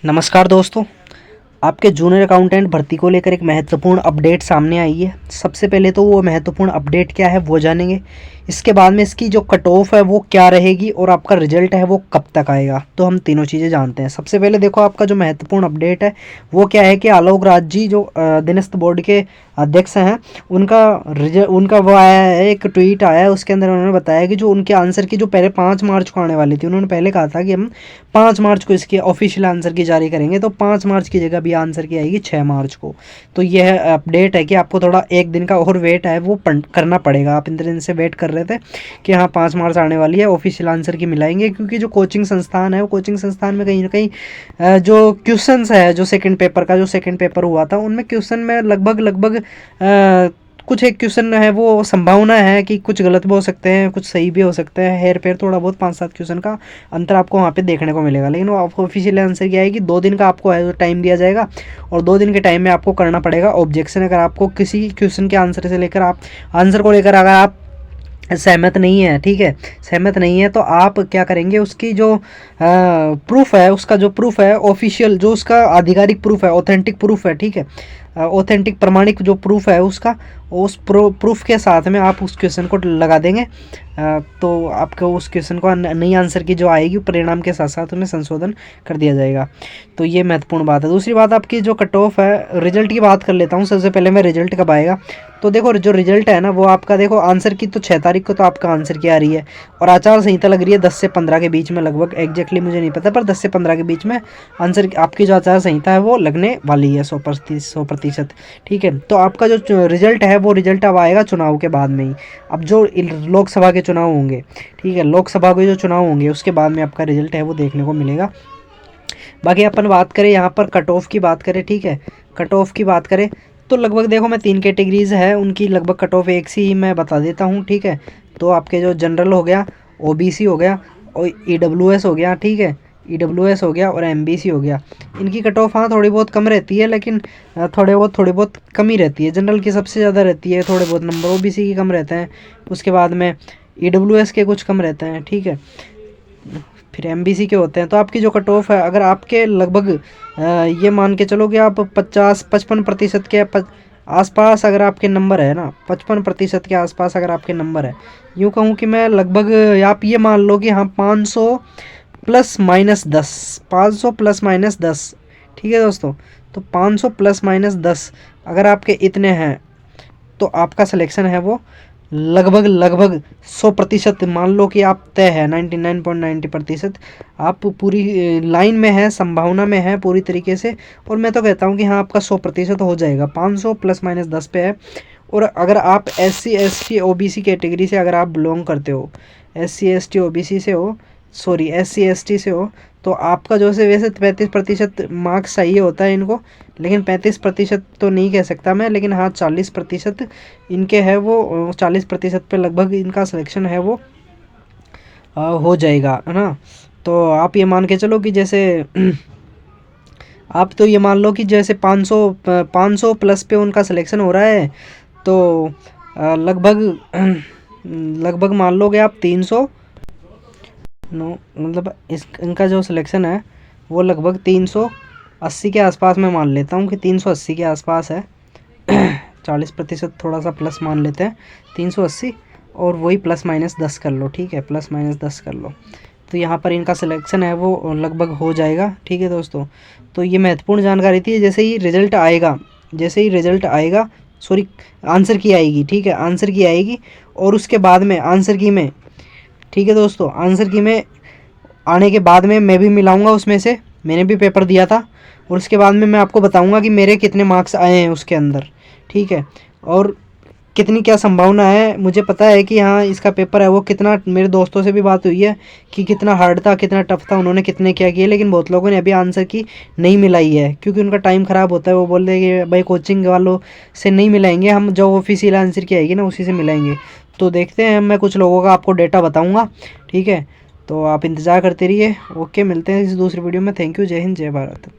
नमस्कार दोस्तों, आपके जूनियर अकाउंटेंट भर्ती को लेकर एक महत्वपूर्ण अपडेट सामने आई है। सबसे पहले तो वो महत्वपूर्ण अपडेट क्या है वो जानेंगे। इसके बाद में इसकी जो कट ऑफ है वो क्या रहेगी और आपका रिजल्ट है वो कब तक आएगा, तो हम तीनों चीज़ें जानते हैं। सबसे पहले देखो, आपका जो महत्वपूर्ण अपडेट है वो क्या है कि आलोक राज जी जो अधीनस्थ बोर्ड के अध्यक्ष हैं, उनका वो आया है, एक ट्वीट आया है। उसके अंदर उन्होंने बताया कि जो उनके आंसर की जो पहले 5 मार्च को आने वाली थी, उन्होंने पहले कहा था कि हम 5 मार्च को इसकी ऑफिशियल आंसर की जारी करेंगे, तो 5 मार्च की जगह भी आंसर की आएगी 6 मार्च को। तो यह अपडेट है कि आपको थोड़ा एक दिन का और वेट है वो करना पड़ेगा। आप इतने दिन से वेट कर रहे थे कि हाँ 5 मार्च आने वाली है, ऑफिशियल आंसर की मिलाएंगे, क्योंकि जो कोचिंग संस्थान है वो कोचिंग संस्थान में कहीं ना कहीं जो क्वेश्चंस है, जो सेकंड पेपर हुआ था उनमें क्वेश्चन में लगभग कुछ एक क्वेश्चन है वो संभावना है कि कुछ गलत भी हो सकते हैं, कुछ सही भी हो सकते हैं, हेर फेर थोड़ा बहुत 5-7 क्वेश्चन का अंतर आपको वहाँ पे देखने को मिलेगा। लेकिन वो आपको ऑफिशियल आंसर की आएगी, 2 दिन का आपको है टाइम दिया जाएगा और 2 दिन के टाइम में आपको करना पड़ेगा ऑब्जेक्शन। अगर आपको किसी क्वेश्चन के आंसर से लेकर आंसर को लेकर अगर आप सहमत नहीं है, ठीक है, सहमत नहीं है, तो आप क्या करेंगे, उसकी जो प्रूफ है, उसका जो प्रूफ है ऑफिशियल, जो उसका आधिकारिक प्रूफ है, ऑथेंटिक प्रूफ है, ठीक है, ऑथेंटिक प्रमाणिक जो प्रूफ है उसका, उस प्रूफ के साथ में आप उस क्वेश्चन को लगा देंगे। तो आपको उस क्वेश्चन को नई आंसर की जो आएगी परिणाम के साथ साथ उन्हें संशोधन कर दिया जाएगा। तो ये महत्वपूर्ण बात है। दूसरी बात, आपकी जो कट ऑफ है, रिजल्ट की बात कर लेता हूँ। सबसे पहले मैं रिजल्ट कब आएगा, तो देखो जो रिजल्ट है ना वो आपका, देखो आंसर की तो 6 तारीख को तो आपका आंसर की आ रही है और आचार संहिता लग रही है 10 से 15 के बीच में, लगभग एग्जैक्टली मुझे नहीं पता, पर 10 से 15 के बीच में आंसर आपकी जो आचार संहिता है वो लगने वाली है 100%, ठीक है। तो आपका जो रिजल्ट है वो रिजल्ट अब आएगा चुनाव के बाद में ही। अब जो लोकसभा के चुनाव होंगे, ठीक है, लोकसभा के जो चुनाव होंगे उसके बाद में आपका रिजल्ट है वो देखने को मिलेगा। बाकी अपन बात करें यहाँ पर कट ऑफ की बात करें, ठीक है, कट ऑफ की बात करें तो लगभग देखो मैं 3 कैटेगरीज है उनकी लगभग कट ऑफ एक सी ही मैं बता देता हूँ, ठीक है। तो आपके जो जनरल हो गया, ओबीसी हो गया और ईडब्ल्यूएस हो गया, ठीक है, ईडब्ल्यूएस हो गया और एमबीसी हो गया। इनकी कट ऑफ हाँ थोड़ी बहुत कम रहती है, लेकिन थोड़ी बहुत कम ही रहती है। जनरल की सबसे ज़्यादा रहती है, थोड़े बहुत नंबर ओबीसी की कम रहते हैं, उसके बाद में ईडब्ल्यूएस के कुछ कम रहते हैं, ठीक है, फिर एमबीसी के होते हैं। तो आपकी जो कट ऑफ है, अगर आपके लगभग ये मान के चलो कि आप 55% के आसपास अगर आपके नंबर है ना, 55% के आसपास अगर आपके नंबर है, यूँ कहूँ कि मैं लगभग आप ये मान लो कि हाँ 500 प्लस माइनस 10, 500 प्लस माइनस 10, ठीक है दोस्तों। तो 500 प्लस माइनस 10 अगर आपके इतने हैं तो आपका सिलेक्शन है वो लगभग 100% मान लो कि आप तय है, 99.90% आप पूरी लाइन में है, संभावना में है पूरी तरीके से। और मैं तो कहता हूँ कि हाँ आपका 100% हो जाएगा, 500 प्लस माइनस 10 पे है। और अगर आप SC ST OBC कैटेगरी से अगर आप बिलोंग करते हो, SC ST OBC से हो, सॉरी SC ST से हो, तो आपका जो से वैसे 35% मार्क्स चाहिए होता है इनको, लेकिन 35% तो नहीं कह सकता मैं, लेकिन हाँ 40% इनके है वो, 40% पे लगभग इनका सिलेक्शन है वो हो जाएगा, है ना। तो आप ये मान के चलो कि जैसे आप तो ये मान लो कि जैसे 500 प्लस पे उनका सिलेक्शन हो रहा है, तो लगभग मान लोगे आप 300 मतलब इनका जो सिलेक्शन है वो लगभग 380 के आसपास मैं मान लेता हूँ कि 380 के आसपास है। 40% थोड़ा सा प्लस मान लेते हैं, 380 और वही प्लस माइनस 10 कर लो, ठीक है, प्लस माइनस 10 कर लो। तो यहाँ पर इनका सिलेक्शन है वो लगभग हो जाएगा, ठीक है दोस्तों। तो ये महत्वपूर्ण जानकारी थी। जैसे ही रिजल्ट आएगा, सॉरी आंसर की आएगी, ठीक है, आंसर की आएगी और उसके बाद में आंसर की में, ठीक है दोस्तों, आंसर की में आने के बाद में मैं भी मिलाऊंगा उसमें से, मैंने भी पेपर दिया था, और उसके बाद में मैं आपको बताऊंगा कि मेरे कितने मार्क्स आए हैं उसके अंदर, ठीक है, और कितनी क्या संभावना है। मुझे पता है कि हाँ इसका पेपर है वो कितना, मेरे दोस्तों से भी बात हुई है कि कितना हार्ड था, कितना टफ था, उन्होंने कितने क्या किए, लेकिन बहुत लोगों ने अभी आंसर की नहीं मिलाई है क्योंकि उनका टाइम ख़राब होता है। वो बोल रहे कि भाई कोचिंग वालों से नहीं मिलाएंगे, हम जो ऑफिशियल आंसर की आएगी ना उसी से मिलाएंगे। तो देखते हैं, मैं कुछ लोगों का आपको डेटा बताऊँगा, ठीक है, तो आप इंतज़ार करते रहिए। ओके, मिलते हैं इस दूसरी वीडियो में। थैंक यू, जय हिंद, जय भारत।